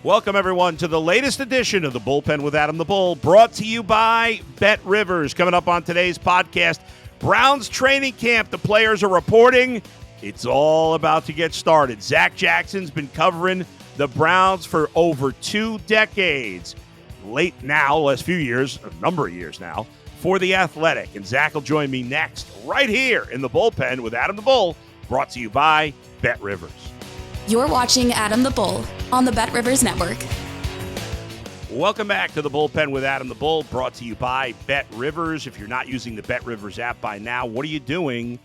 Welcome, everyone, to the latest edition of the Bullpen with Adam the Bull, brought to you by BetRivers. Coming up on today's podcast, Browns training camp. The players are reporting. It's all about to get started. Zac Jackson's been covering the Browns for over 2 decades. Last few years, a number of years now, for The Athletic. And Zac will join me next, right here in the Bullpen with Adam the Bull, brought to you by BetRivers. You're watching Adam the Bull on the BetRivers Network. Welcome back to the Bullpen with Adam the Bull, brought to you by BetRivers. If you're not using the BetRivers app by now, what are you doing?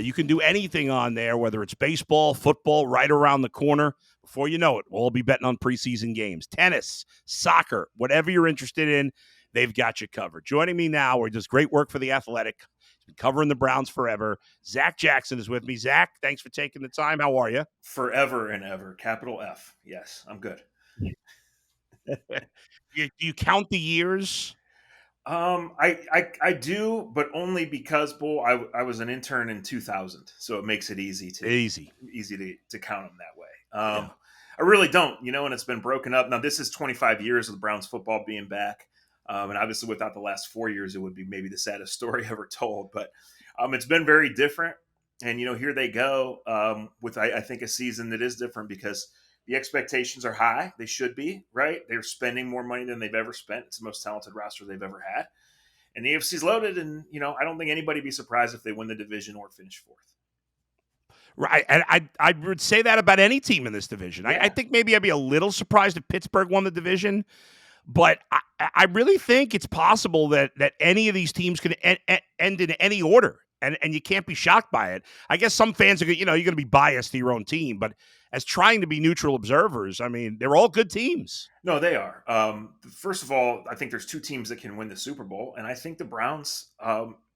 You can do anything on there, whether it's baseball, football, right around the corner. Before you know it, we'll all be betting on preseason games, tennis, soccer, whatever you're interested in, they've got you covered. Joining me now, where he does great work for The Athletic, he's been covering the Browns forever. Zac Jackson is with me. Zac, thanks for taking the time. How are you? Forever and ever, capital F. Yes, I'm good. Do you count the years? I do, but only because, Bull, I was an intern in 2000, so it makes it easy to count them that way. Yeah. I really don't, and it's been broken up. Now, this is 25 years of the Browns football being back. And obviously without the last 4 years, it would be maybe the saddest story ever told. But it's been very different. And, here they go with, I think, a season that is different because the expectations are high. They should be, right? They're spending more money than they've ever spent. It's the most talented roster they've ever had. And the AFC's loaded. And, I don't think anybody would be surprised if they win the division or finish fourth. Right. And I would say that about any team in this division. Yeah. I think maybe I'd be a little surprised if Pittsburgh won the division. But I really think it's possible that any of these teams could end in any order, and you can't be shocked by it. I guess some fans are, you're going to be biased to your own team, but as trying to be neutral observers, I mean, they're all good teams. No, they are. First of all, I think there's 2 teams that can win the Super Bowl, and I think the Browns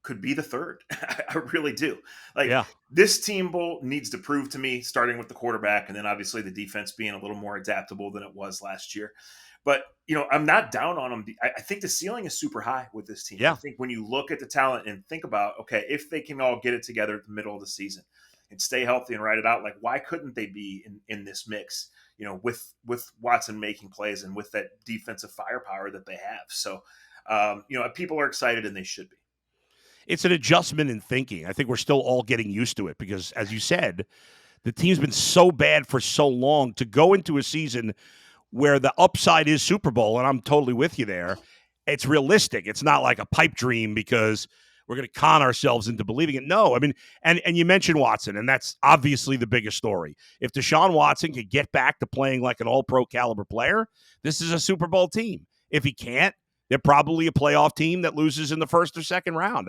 could be the third. I really do. This team, Bull, needs to prove to me, starting with the quarterback, and then obviously the defense being a little more adaptable than it was last year. But, I'm not down on them. I think the ceiling is super high with this team. Yeah. I think when you look at the talent and think about, okay, if they can all get it together at the middle of the season and stay healthy and ride it out, why couldn't they be in this mix, with Watson making plays and with that defensive firepower that they have? So, people are excited and they should be. It's an adjustment in thinking. I think we're still all getting used to it because, as you said, the team's been so bad for so long. To go into a season where the upside is Super Bowl, and I'm totally with you there, it's realistic. It's not like a pipe dream because we're going to con ourselves into believing it. No, I mean, and you mentioned Watson, and that's obviously the biggest story. If Deshaun Watson could get back to playing like an all-pro caliber player, this is a Super Bowl team. If he can't, they're probably a playoff team that loses in the first or second round.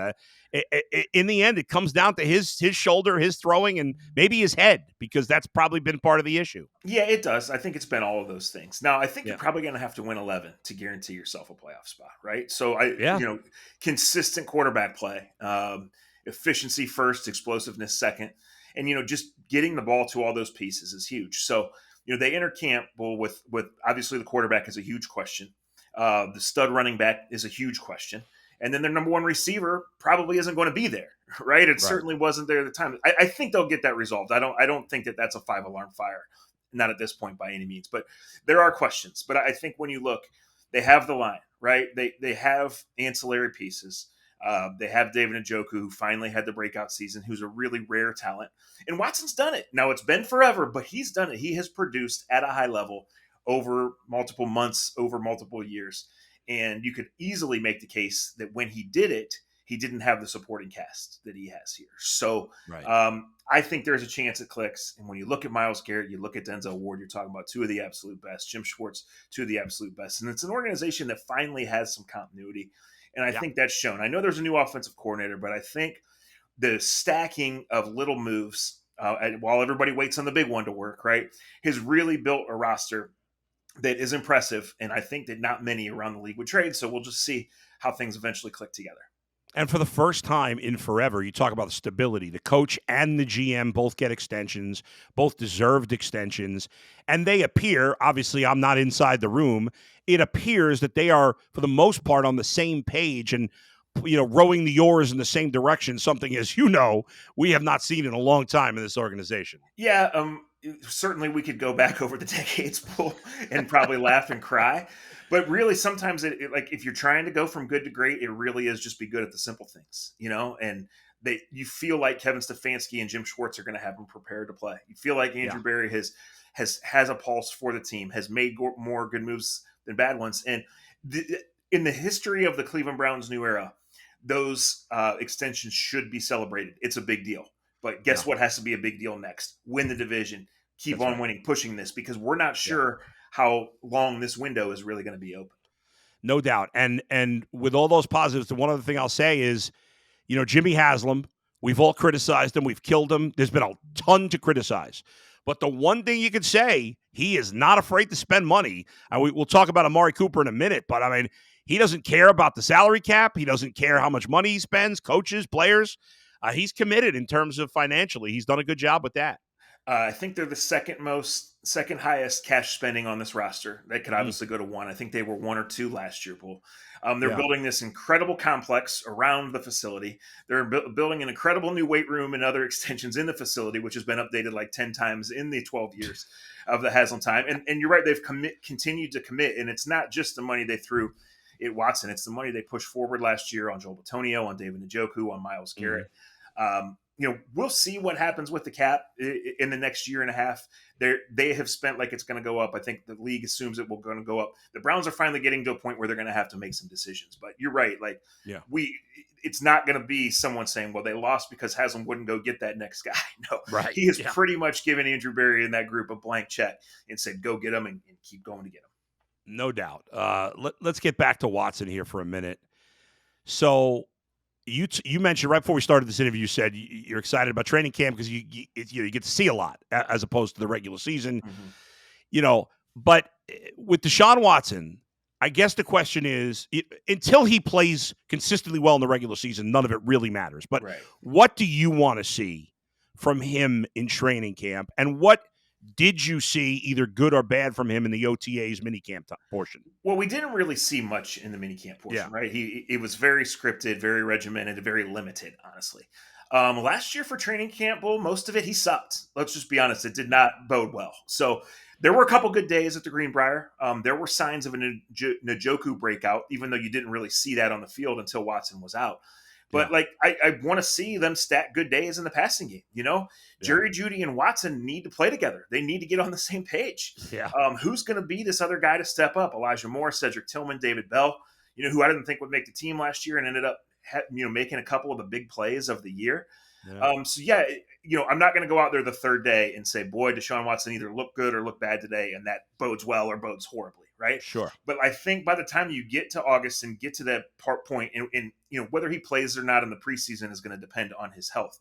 In the end, it comes down to his shoulder, his throwing, and maybe his head, because that's probably been part of the issue. Yeah, it does. I think it's been all of those things. Now, I think you're probably going to have to win 11 to guarantee yourself a playoff spot, right? So, consistent quarterback play, efficiency first, explosiveness second, and, just getting the ball to all those pieces is huge. So, they enter camp with obviously the quarterback is a huge question. The stud running back is a huge question. And then their number one receiver probably isn't going to be there, right? It certainly wasn't there at the time. I think they'll get that resolved. I don't think that that's a 5-alarm fire, not at this point by any means. But there are questions. But I think when you look, they have the line, right? They have ancillary pieces. They have David Njoku, who finally had the breakout season, who's a really rare talent. And Watson's done it. Now, it's been forever, but he's done it. He has produced at a high level over multiple months, over multiple years. And you could easily make the case that when he did it, he didn't have the supporting cast that he has here. So I think there's a chance it clicks. And when you look at Myles Garrett, you look at Denzel Ward, you're talking about 2 of the absolute best, Jim Schwartz, 2 of the absolute best. And it's an organization that finally has some continuity. And I think that's shown. I know there's a new offensive coordinator, but I think the stacking of little moves while everybody waits on the big one to work, right, has really built a roster that is impressive, and I think that not many around the league would trade, so we'll just see how things eventually click together. And for the first time in forever, you talk about the stability. The coach and the GM both get extensions, both deserved extensions, and they appear, obviously I'm not inside the room, it appears that they are, for the most part, on the same page and rowing the oars in the same direction, something, as we have not seen in a long time in this organization. Yeah, certainly we could go back over the decades pool and probably laugh and cry. But really, sometimes like if you're trying to go from good to great, it really is just be good at the simple things, and you feel like Kevin Stefanski and Jim Schwartz are going to have them prepared to play. You feel like Andrew Berry has a pulse for the team, has made more good moves than bad ones. And in the history of the Cleveland Browns new era, those extensions should be celebrated. It's a big deal. But guess what has to be a big deal next? Win the division. Keep on winning, pushing this, because we're not sure how long this window is really going to be open. No doubt. And with all those positives, the one other thing I'll say is, Jimmy Haslem, we've all criticized him. We've killed him. There's been a ton to criticize. But the one thing you could say, he is not afraid to spend money. And we'll talk about Amari Cooper in a minute, but I mean, he doesn't care about the salary cap. He doesn't care how much money he spends, coaches, players. He's committed in terms of financially. He's done a good job with that. I think they're the second highest cash spending on this roster. They could obviously go to one. I think they were 1 or 2 last year, Bull. They're building this incredible complex around the facility. They're building an incredible new weight room and other extensions in the facility, which has been updated like 10 times in the 12 years of the Haslem time. And you're right, they've continued to commit. And it's not just the money they threw at Watson. It's the money they pushed forward last year on Joel Bitonio, on David Njoku, on Myles Garrett. We'll see what happens with the cap in the next year and a half. They have spent like it's going to go up. I think the league assumes it will going to go up. The Browns are finally getting to a point where they're going to have to make some decisions. But you're right. It's not going to be someone saying, well, they lost because Haslem wouldn't go get that next guy. No, right. He has pretty much given Andrew Berry and that group a blank check and said, go get him and keep going to get him. No doubt. Let's get back to Watson here for a minute. So you mentioned right before we started this interview, you said you're excited about training camp because you get to see a lot as opposed to the regular season. But with Deshaun Watson, I guess the question is, until he plays consistently well in the regular season, none of it really matters. But what do you want to see from him in training camp, and what did you see either good or bad from him in the OTAs minicamp portion? Well, we didn't really see much in the minicamp portion, right? It was very scripted, very regimented, very limited, honestly. Last year for training camp, most of it, he sucked. Let's just be honest. It did not bode well. So there were a couple good days at the Greenbrier. There were signs of a Njoku breakout, even though you didn't really see that on the field until Watson was out. But I want to see them stack good days in the passing game. Jerry Jeudy and Watson need to play together. They need to get on the same page. Who's going to be this other guy to step up? Elijah Moore, Cedric Tillman, David Bell, who I didn't think would make the team last year and ended up making a couple of the big plays of the year. I'm not going to go out there the third day and say, boy, Deshaun Watson either looked good or looked bad today, and that bodes well or bodes horribly, right? Sure. But I think by the time you get to August and get to that point, and whether he plays or not in the preseason is going to depend on his health.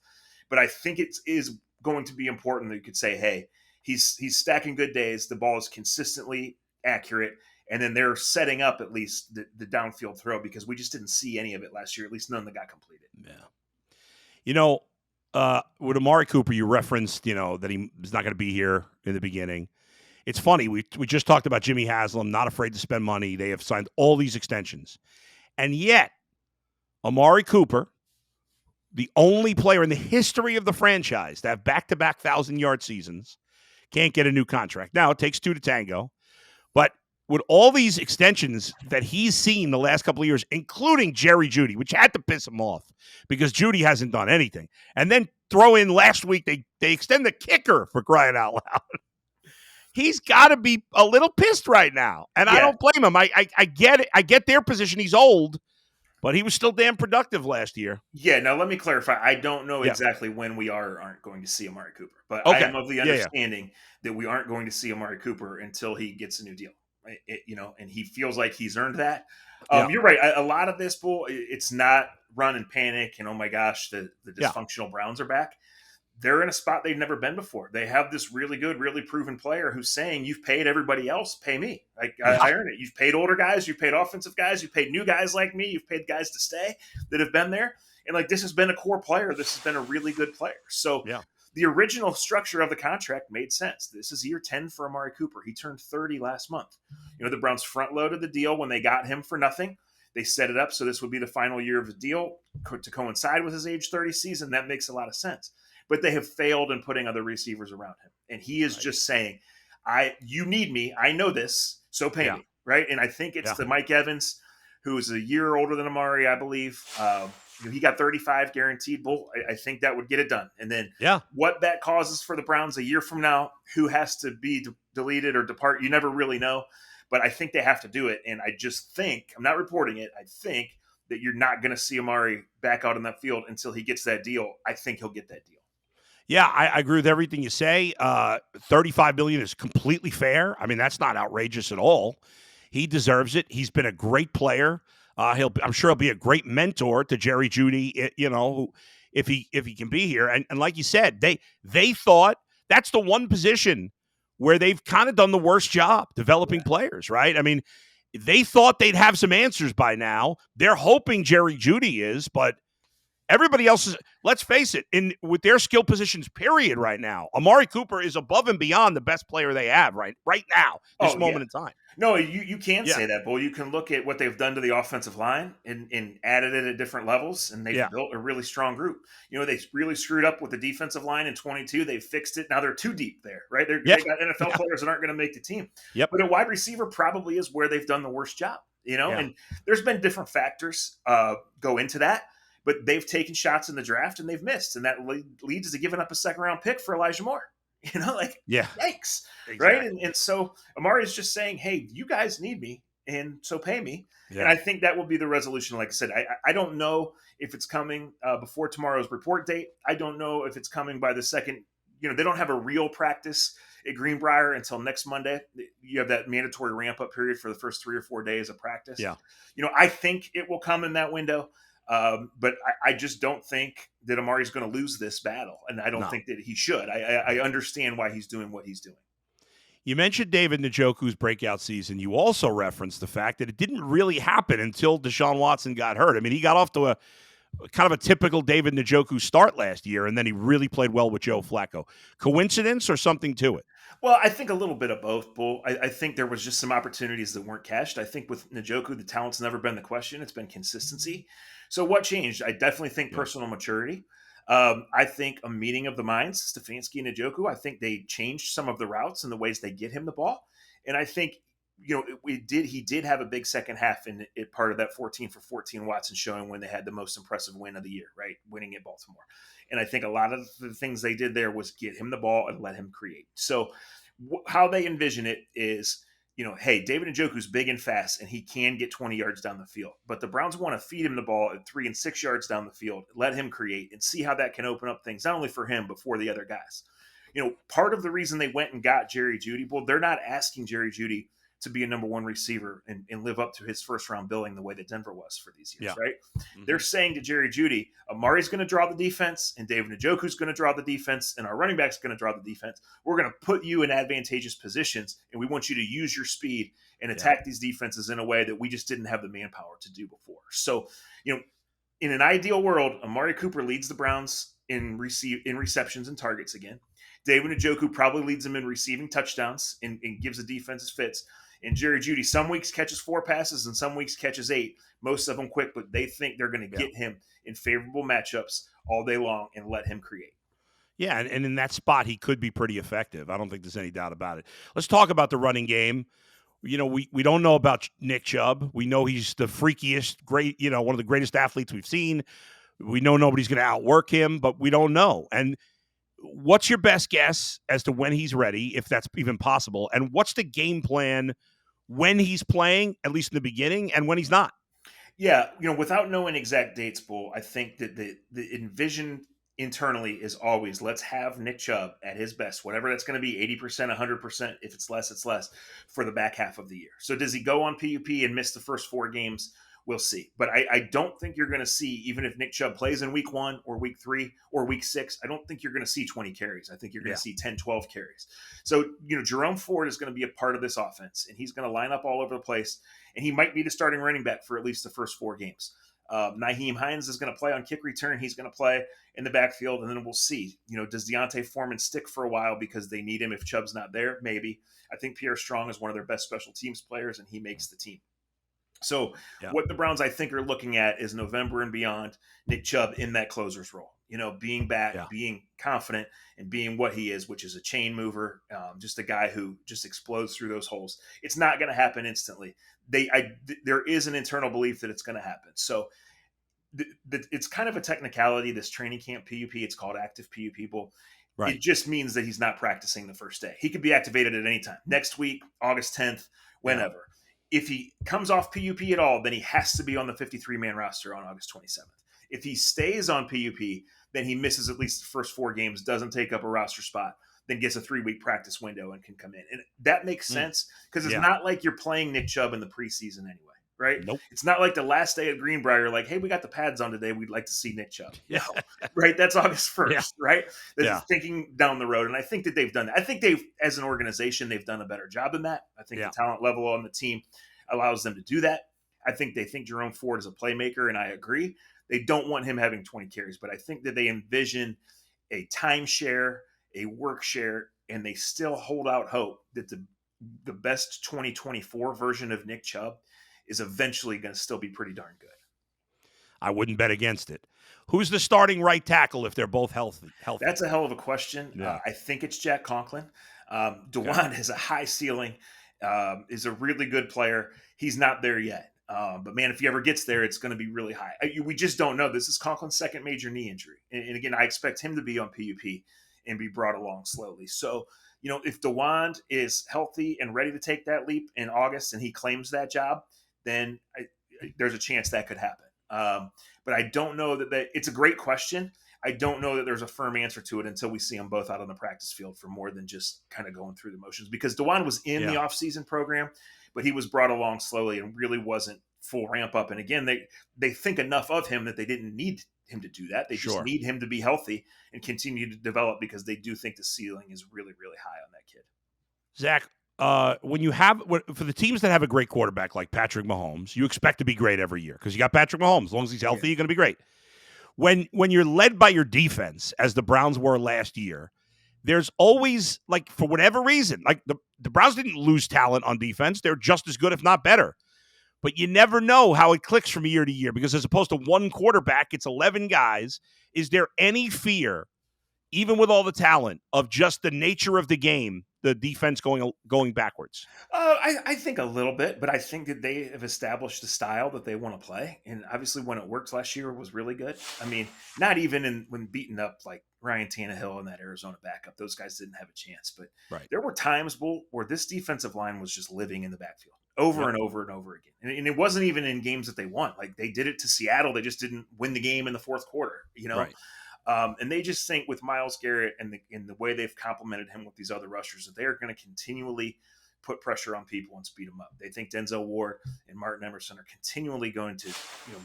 But I think it is going to be important that you could say, hey, he's stacking good days. The ball is consistently accurate. And then they're setting up at least the downfield throw, because we just didn't see any of it last year, at least none that got completed. With Amari Cooper, you referenced, that he was not going to be here in the beginning. It's funny. We just talked about Jimmy Haslem, not afraid to spend money. They have signed all these extensions. And yet, Amari Cooper, the only player in the history of the franchise to have back-to-back 1,000-yard seasons, can't get a new contract. Now, it takes 2 to tango. But with all these extensions that he's seen the last couple of years, including Jerry Jeudy, which had to piss him off because Jeudy hasn't done anything. And then throw in last week, they extend the kicker, for crying out loud. He's got to be a little pissed right now. And I don't blame him. I get it. I get their position. He's old, but he was still damn productive last year. Yeah, now let me clarify. I don't know exactly when we aren't going to see Amari Cooper. But I am of the understanding that we aren't going to see Amari Cooper until he gets a new deal. And he feels like he's earned that. You're right. A lot of this, Bull, it's not run and panic and, oh my gosh, the dysfunctional Browns are back. They're in a spot they've never been before. They have this really good, really proven player who's saying, you've paid everybody else, pay me. I earn it. You've paid older guys, you've paid offensive guys, you've paid new guys like me, you've paid guys to stay that have been there. And this has been a core player. This has been a really good player. So the original structure of the contract made sense. This is year 10 for Amari Cooper. He turned 30 last month. The Browns front-loaded the deal when they got him for nothing. They set it up so this would be the final year of the deal to coincide with his age 30 season. That makes a lot of sense. but they have failed in putting other receivers around him. And he is just saying, you need me. I know this, so pay me, right? And I think it's the Mike Evans, who is a year older than Amari, I believe. He got 35 guaranteed. Bull. I think that would get it done. And then what that causes for the Browns a year from now, who has to be deleted or depart, you never really know. But I think they have to do it. And I just think, I'm not reporting it, I think that you're not going to see Amari back out on that field until he gets that deal. I think he'll get that deal. Yeah, I agree with everything you say. $35 million is completely fair. I mean, that's not outrageous at all. He deserves it. He's been a great player. I'm sure he'll be a great mentor to Jerry Jeudy, if he can be here. And like you said, they thought that's the one position where they've kind of done the worst job developing players, right? I mean, they thought they'd have some answers by now. They're hoping Jerry Jeudy is, but everybody else is, let's face it, with their skill positions, period, right now, Amari Cooper is above and beyond the best player they have right now, this moment in time. No, you can't say that, Bull. You can look at what they've done to the offensive line and added it at different levels, and they've built a really strong group. They really screwed up with the defensive line in 22. They fixed it. Now they're too deep there, right? They got NFL players that aren't going to make the team. Yep. But a wide receiver probably is where they've done the worst job, and there's been different factors go into that. But they've taken shots in the draft and they've missed. And that leads to giving up a second-round pick for Elijah Moore. Yikes. Exactly. Right? And so Amari is just saying, hey, you guys need me, and so pay me. Yeah. And I think that will be the resolution. Like I said, I don't know if it's coming before tomorrow's report date. I don't know if it's coming by the second. They don't have a real practice at Greenbrier until next Monday. You have that mandatory ramp-up period for the first 3 or 4 days of practice. Yeah. I think it will come in that window. But I just don't think that Amari's going to lose this battle, and I don't think that he should. I understand why he's doing what he's doing. You mentioned David Njoku's breakout season. You also referenced the fact that it didn't really happen until Deshaun Watson got hurt. I mean, he got off to a kind of a typical David Njoku start last year, and then he really played well with Joe Flacco. Coincidence or something to it? Well, I think a little bit of both, Bull. I think there was just some opportunities that weren't cashed. I think with Njoku, the talent's never been the question. It's been consistency. So what changed? I definitely think personal maturity. I think a meeting of the minds, Stefanski and Njoku. I think they changed some of the routes and the ways they get him the ball. And I think, he did have a big second half in it, part of that 14 for 14 Watson showing when they had the most impressive win of the year, right? Winning at Baltimore. And I think a lot of the things they did there was get him the ball and let him create. So how they envision it is, hey, David Njoku's big and fast, and he can get 20 yards down the field. But the Browns want to feed him the ball at 3 and 6 yards down the field, let him create, and see how that can open up things, not only for him, but for the other guys. Part of the reason they went and got Jerry Jeudy, well, they're not asking Jerry Jeudy to be a number one receiver and live up to his first-round billing the way that Denver was for these years, right? Mm-hmm. They're saying to Jerry Jeudy, Amari's going to draw the defense, and David Njoku's going to draw the defense, and our running back's going to draw the defense. We're going to put you in advantageous positions, and we want you to use your speed and attack these defenses in a way that we just didn't have the manpower to do before. So, in an ideal world, Amari Cooper leads the Browns in receptions and targets again. David Njoku probably leads them in receiving touchdowns and gives the defenses fits. And Jerry Jeudy, some weeks catches 4 passes and some weeks catches 8, most of them quick, but they think they're going to get him in favorable matchups all day long and let him create. Yeah, and in that spot, he could be pretty effective. I don't think there's any doubt about it. Let's talk about the running game. We don't know about Nick Chubb. We know he's the freakiest, great, one of the greatest athletes we've seen. We know nobody's going to outwork him, but we don't know. And what's your best guess as to when he's ready, if that's even possible? And what's the game plan when he's playing, at least in the beginning, and when he's not? Yeah, without knowing exact dates, Bull, I think that the envision internally is always, let's have Nick Chubb at his best, whatever that's going to be, 80%, 100%. If it's less, it's less, for the back half of the year. So does he go on PUP and miss the first 4 games? We'll see. But I don't think you're going to see, even if Nick Chubb plays in week 1 or week 3 or week 6, I don't think you're going to see 20 carries. I think you're going to see 10, 12 carries. So, Jerome Ford is going to be a part of this offense, and he's going to line up all over the place, and he might be the starting running back for at least the first 4 games. Nyheim Hines is going to play on kick return. He's going to play in the backfield, and then we'll see. Does Deontay Foreman stick for a while because they need him if Chubb's not there? Maybe. I think Pierre Strong is one of their best special teams players, and he makes the team. So what the Browns, I think, are looking at is November and beyond, Nick Chubb in that closer's role. being back, being confident, and being what he is, which is a chain mover, just a guy who just explodes through those holes. It's not going to happen instantly. There is an internal belief that it's going to happen. So it's kind of a technicality, this training camp PUP. It's called active PUP. Right. It just means that he's not practicing the first day. He could be activated at any time. Next week, August 10th, whenever. Yeah. If he comes off PUP at all, then he has to be on the 53-man roster on August 27th. If he stays on PUP, then he misses at least the first 4 games, doesn't take up a roster spot, then gets a 3-week practice window and can come in. And that makes sense because it's not like you're playing Nick Chubb in the preseason anyway. Right? Nope. It's not like the last day at Greenbrier, like, hey, we got the pads on today. We'd like to see Nick Chubb. No, right? That's August 1st, right? That's thinking down the road. And I think that they've done that. I think as an organization, they've done a better job than that. I think the talent level on the team allows them to do that. I think they think Jerome Ford is a playmaker, and I agree. They don't want him having 20 carries, but I think that they envision a timeshare, a work share, and they still hold out hope that the best 2024 version of Nick Chubb is eventually going to still be pretty darn good. I wouldn't bet against it. Who's the starting right tackle if they're both healthy? That's a hell of a question. Yeah. I think it's Jack Conklin. Dewan has a high ceiling, is a really good player. He's not there yet. But, man, if he ever gets there, it's going to be really high. We just don't know. This is Conklin's second major knee injury. And again, I expect him to be on PUP and be brought along slowly. So, if Dewan is healthy and ready to take that leap in August and he claims that job, then there's a chance that could happen. But I don't know that it's a great question. I don't know that there's a firm answer to it until we see them both out on the practice field for more than just kind of going through the motions. Because Dewan was in the offseason program, but he was brought along slowly and really wasn't full ramp up. And again, they think enough of him that they didn't need him to do that. They just need him to be healthy and continue to develop because they do think the ceiling is really, really high on that kid. Zach, for the teams that have a great quarterback like Patrick Mahomes, you expect to be great every year because you got Patrick Mahomes. As long as he's healthy, you're going to be great. When you're led by your defense, as the Browns were last year, there's always, like, for whatever reason, like the Browns didn't lose talent on defense. They're just as good, if not better. But you never know how it clicks from year to year because as opposed to one quarterback, it's 11 guys. Is there any fear, even with all the talent, of just the nature of the game, the defense going backwards? I think a little bit, but I think that they have established a style that they want to play. And obviously when it worked last year, it was really good. I mean, not even when beating up like Ryan Tannehill and that Arizona backup, those guys didn't have a chance. But there were times where this defensive line was just living in the backfield over and over and over again. And it wasn't even in games that they won. Like they did it to Seattle. They just didn't win the game in the fourth quarter, Right. And they just think with Myles Garrett and the way they've complemented him with these other rushers that they are going to continually put pressure on people and speed them up. They think Denzel Ward and Martin Emerson are continually going to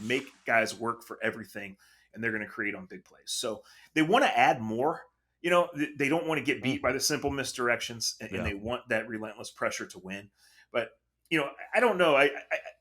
make guys work for everything, and they're going to create on big plays. So they want to add more. They don't want to get beat by the simple misdirections, and they want that relentless pressure to win. But, I don't know.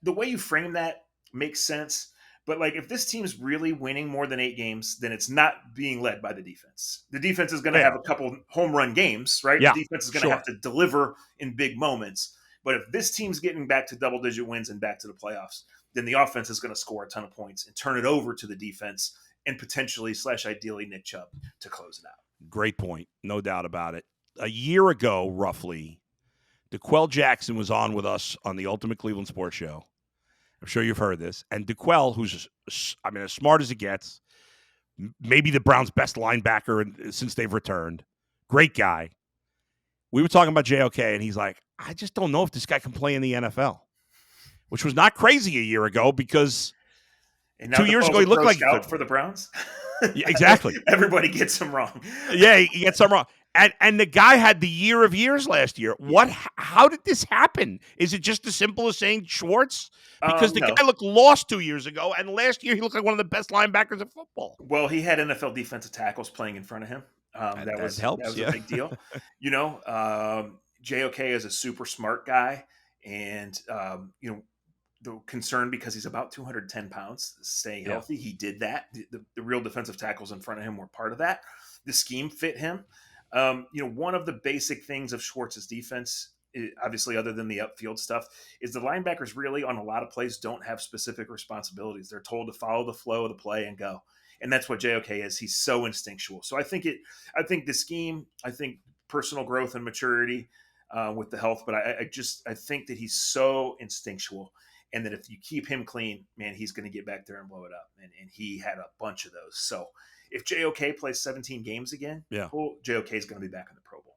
The way you frame that makes sense. But, like, if this team's really winning more than 8 games, then it's not being led by the defense. The defense is going to have a couple home run games, right? Yeah, the defense is going to have to deliver in big moments. But if this team's getting back to double-digit wins and back to the playoffs, then the offense is going to score a ton of points and turn it over to the defense and potentially / ideally Nick Chubb to close it out. Great point. No doubt about it. A year ago, roughly, DeQuell Jackson was on with us on the Ultimate Cleveland Sports Show. I'm sure you've heard this. And DeQuell, who's, as smart as it gets, maybe the Browns' best linebacker since they've returned. Great guy. We were talking about JOK, and he's like, I just don't know if this guy can play in the NFL, which was not crazy a year ago because 2 years ago he looked like he could. For the Browns. Yeah, exactly. Everybody gets him wrong. Yeah, he gets him wrong. And the guy had the year of years last year. How did this happen? Is it just as simple as saying Schwartz? Because the guy looked lost 2 years ago, and last year he looked like one of the best linebackers in football. Well, he had NFL defensive tackles playing in front of him. That was a big deal. JOK is a super smart guy, and the concern because he's about 210 pounds, staying healthy. He did that. The real defensive tackles in front of him were part of that. The scheme fit him. One of the basic things of Schwartz's defense, obviously other than the upfield stuff, is the linebackers really on a lot of plays don't have specific responsibilities. They're told to follow the flow of the play and go. And that's what JOK is. He's so instinctual. So I think the scheme, I think personal growth and maturity with the health, but I think that he's so instinctual, and that if you keep him clean, man, he's going to get back there and blow it up. And he had a bunch of those. So if JOK plays 17 games again, well, JOK is going to be back in the Pro Bowl.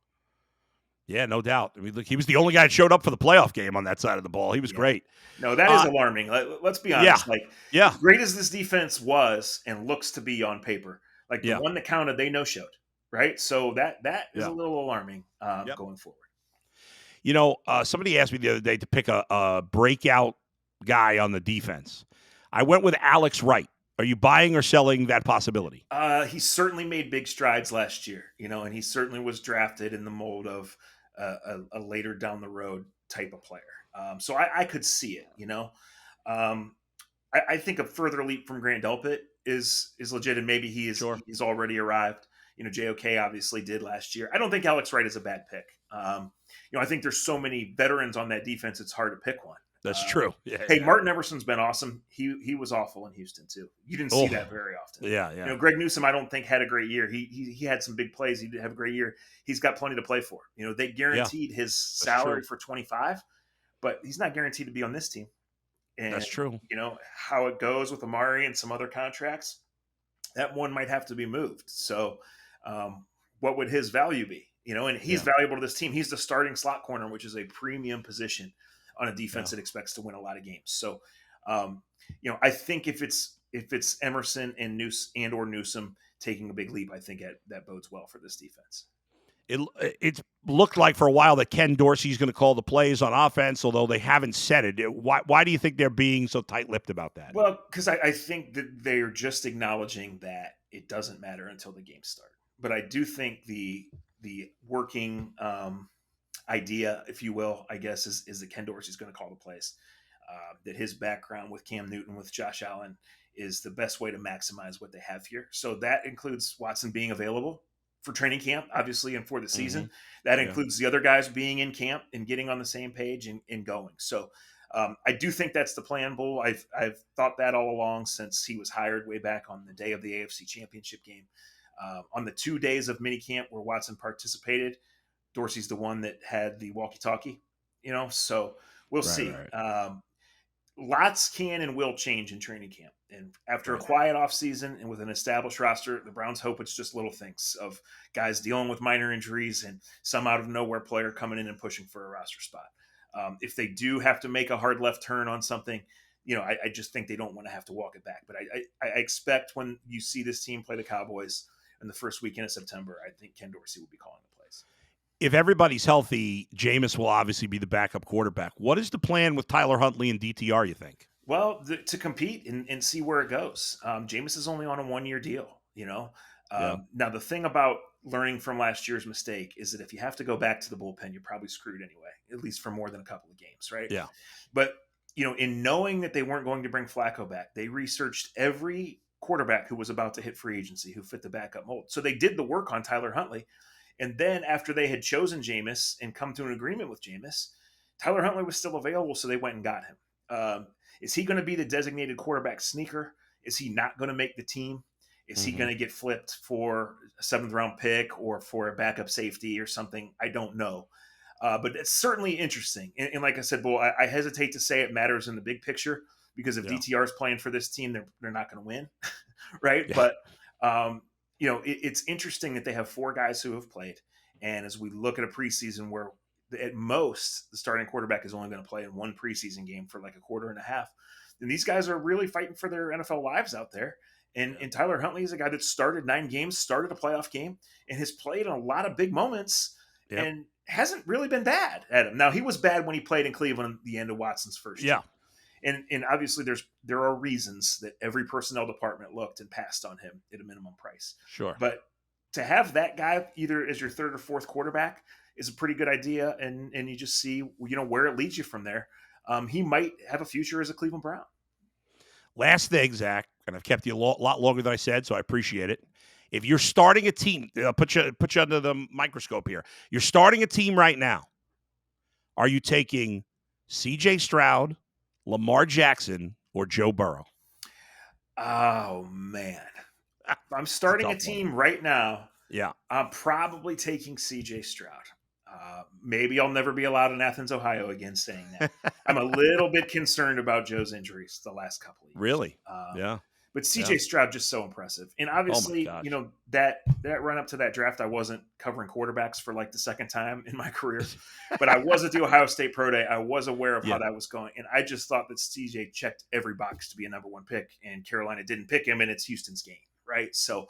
Yeah, no doubt. I mean, look, he was the only guy that showed up for the playoff game on that side of the ball. He was great. No, that is alarming. Let's be honest. As great as this defense was and looks to be on paper, like the one that counted, they no-showed, right? So that is a little alarming going forward. You know, somebody asked me the other day to pick a breakout guy on the defense. I went with Alex Wright. Are you buying or selling that possibility? He certainly made big strides last year, and he certainly was drafted in the mold of a later down the road type of player. So I could see it, I think a further leap from Grant Delpit is legit, and maybe he's already arrived. JOK obviously did last year. I don't think Alex Wright is a bad pick. I think there's so many veterans on that defense, it's hard to pick one. That's true. Martin Emerson's been awesome. He was awful in Houston too. You didn't see that very often. Yeah. Greg Newsome, I don't think had a great year. He had some big plays. He did have a great year. He's got plenty to play for. They guaranteed his salary for 25, but he's not guaranteed to be on this team. And, that's true. How it goes with Amari and some other contracts, that one might have to be moved. So, what would his value be? And he's valuable to this team. He's the starting slot corner, which is a premium position on a defense that expects to win a lot of games. So, I think if it's Emerson and Newsome taking a big leap, I think that bodes well for this defense. It looked like for a while that Ken Dorsey's going to call the plays on offense, although they haven't said it. Why do you think they're being so tight-lipped about that? Well, because I think that they're just acknowledging that it doesn't matter until the games start. But I do think the working idea, if you will, I guess, is that Ken Dorsey's going to call the plays. That his background with Cam Newton, with Josh Allen, is the best way to maximize what they have here. So that includes Watson being available for training camp, obviously, and for the season. That includes the other guys being in camp and getting on the same page and going. So I do think that's the plan, Bull. I've thought that all along since he was hired way back on the day of the AFC Championship game. On the 2 days of minicamp where Watson participated, Dorsey's the one that had the walkie-talkie, so we'll see. Right. Lots can and will change in training camp. And after a quiet offseason and with an established roster, the Browns hope it's just little things of guys dealing with minor injuries and some out of nowhere player coming in and pushing for a roster spot. If they do have to make a hard left turn on something, I just think they don't want to have to walk it back. But I expect when you see this team play the Cowboys in the first weekend of September, I think Ken Dorsey will be calling the plays. If everybody's healthy, Jameis will obviously be the backup quarterback. What is the plan with Tyler Huntley and DTR, you think? Well, to compete and see where it goes. Jameis is only on a 1-year deal, Now, the thing about learning from last year's mistake is that if you have to go back to the bullpen, you're probably screwed anyway, at least for more than a couple of games, right? Yeah. But, in knowing that they weren't going to bring Flacco back, they researched every quarterback who was about to hit free agency who fit the backup mold. So they did the work on Tyler Huntley. And then after they had chosen Jameis and come to an agreement with Jameis, Tyler Huntley was still available, so they went and got him. Is he going to be the designated quarterback sneaker? Is he not going to make the team? Is he going to get flipped for a 7th-round pick or for a backup safety or something? I don't know. But it's certainly interesting. And like I said, Bull, I hesitate to say it matters in the big picture because if DTR is playing for this team, they're not going to win, right? Yeah. But, it's interesting that they have 4 guys who have played. And as we look at a preseason where at most the starting quarterback is only going to play in 1 preseason game for like a quarter and a half, then these guys are really fighting for their NFL lives out there. And Tyler Huntley is a guy that started 9 games, started a playoff game, and has played in a lot of big moments and hasn't really been bad at him. Now, he was bad when he played in Cleveland at the end of Watson's first year. And obviously there are reasons that every personnel department looked and passed on him at a minimum price. Sure. But to have that guy either as your 3rd or 4th quarterback is a pretty good idea. And you just see, where it leads you from there. He might have a future as a Cleveland Brown. Last thing, Zach, and I've kept you a lot longer than I said, so I appreciate it. If you're starting a team, put you under the microscope here. You're starting a team right now. Are you taking C.J. Stroud, Lamar Jackson, or Joe Burrow? Oh, man. If I'm starting a team right now, yeah, I'm probably taking CJ Stroud. Maybe I'll never be allowed in Athens, Ohio again saying that. I'm a little bit concerned about Joe's injuries the last couple of years. Really? Yeah. But CJ Stroud just so impressive. And obviously, that run up to that draft, I wasn't covering quarterbacks for like the second time in my career. But I was at the Ohio State Pro Day. I was aware of how that was going. And I just thought that CJ checked every box to be a number one pick. And Carolina didn't pick him, and it's Houston's game, right? So,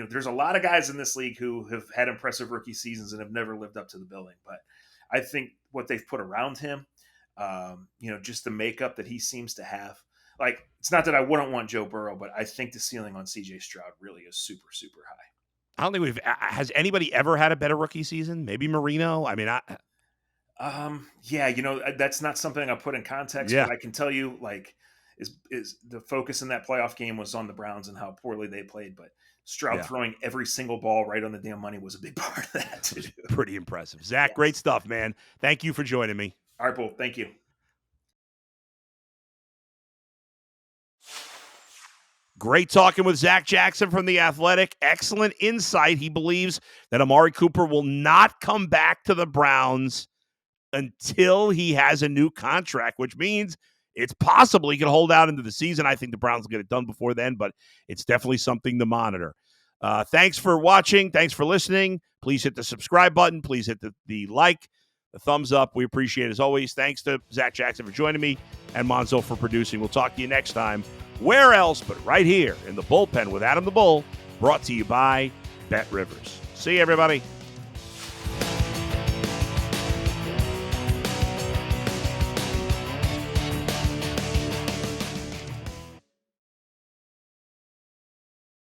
there's a lot of guys in this league who have had impressive rookie seasons and have never lived up to the billing. But I think what they've put around him, just the makeup that he seems to have. Like, it's not that I wouldn't want Joe Burrow, but I think the ceiling on CJ Stroud really is super, super high. I don't think has anybody ever had a better rookie season? Maybe Marino. I mean, that's not something I put in context, but I can tell you, like, is the focus in that playoff game was on the Browns and how poorly they played, but Stroud throwing every single ball right on the damn money was a big part of that too. Pretty impressive. Zach, great stuff, man. Thank you for joining me. All right, Bull. Thank you. Great talking with Zac Jackson from The Athletic. Excellent insight. He believes that Amari Cooper will not come back to the Browns until he has a new contract, which means it's possible he can hold out into the season. I think the Browns will get it done before then, but it's definitely something to monitor. Thanks for watching. Thanks for listening. Please hit the subscribe button. Please hit the like, the thumbs up. We appreciate it as always. Thanks to Zac Jackson for joining me and Monzo for producing. We'll talk to you next time. Where else but right here in the bullpen with Adam the Bull, brought to you by BetRivers. See you, everybody.